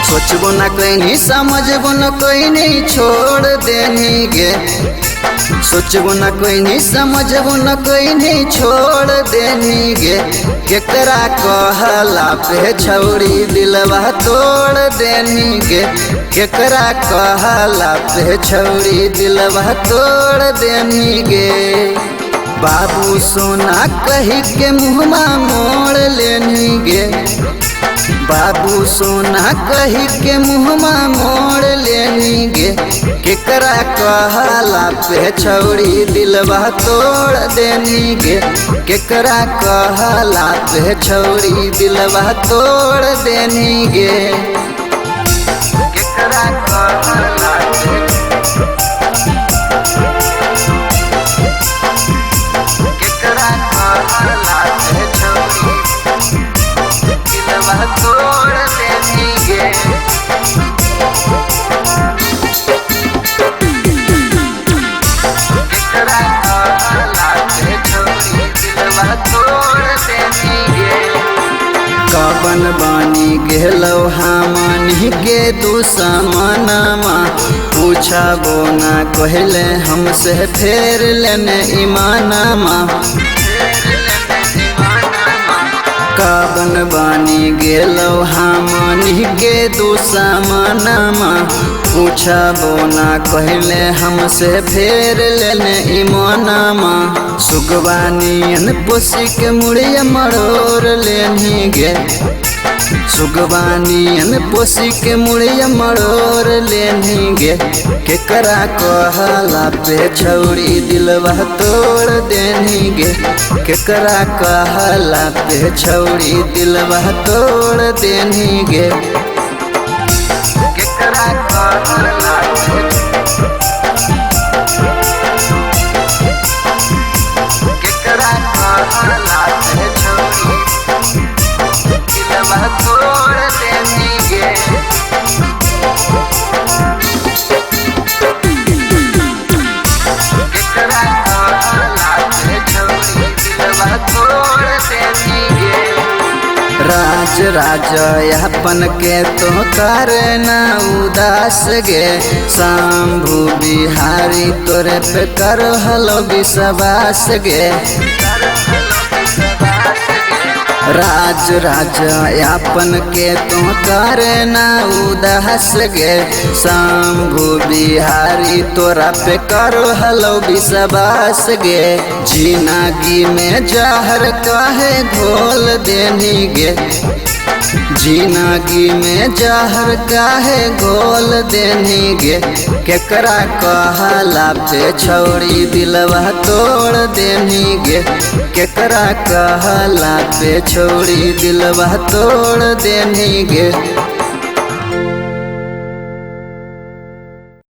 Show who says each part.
Speaker 1: सोचबो न कोई नहीं, समझबो न कोई नहीं, छोड़ देनी गे। सोचबो न कोई नहीं, समझबो न कोई नहीं, छोड़ देनी गे। केकरा कहला पे छौरी दिलवा तोड़ देनी गे। केकरा कहला पे छौरी दिलवा तोड़ देनी गे। बाबू सोना कही के मुँहमा मोड़ लेनी गे। बाबू सोना कही के मुँहमा मोड़ लेनी गे। केकरा कहला पे छौरी दिलवा तोड़ देनी गे। केकरा कहला पे छौरी दिलवा तोड़ देनी गे। केकरा कहला तोड़ देनी गे। केकरा कहला पे छौरी दिलवा तोड़ देनी गे। कबन बानी गेलौ हमनी के दुश्मनमा। पूछबो ना कहले हमसे फेर लेने ईमानमा। कबन बानी गेलौ हमनी के दुश्मनमा। पूछबो ना कहले हमसे फेर लेने ईमानमा। सुगवानियन पोसी के मुड़िया मरोड़ लेनी गे। सुगवानियन पोसी के मुड़िया मरोड़ लेनी गे। केकरा कहला पे छौरी दिलवा तोड़ देनी गे। केकरा कहला पे छौरी दिलवा तोड़ देनी गे। केकरा कहला केकरा कहला पे छौरी दिलवा तोड़ देनी गे। केकरा कहला पे छौरी दिलवा तोड़ देनी गे। राज अपन के तो करना उदास गे। शंभु बिहारी तोरे पे कर हलो विश्वास गे। राज अपन के तो करना उदास गे। शंभु बिहारी तोरा पे करो हलो विश्वास गे। जिंदगी में जहर काहे घोल देनी गे। जिंदगी में जहर काहे घोल देनी गे। केकरा कहला पे छौरी दिलवा तोड़ देनी गे। केकरा कहला पे छौरी दिलवा तोड़ देनी गे।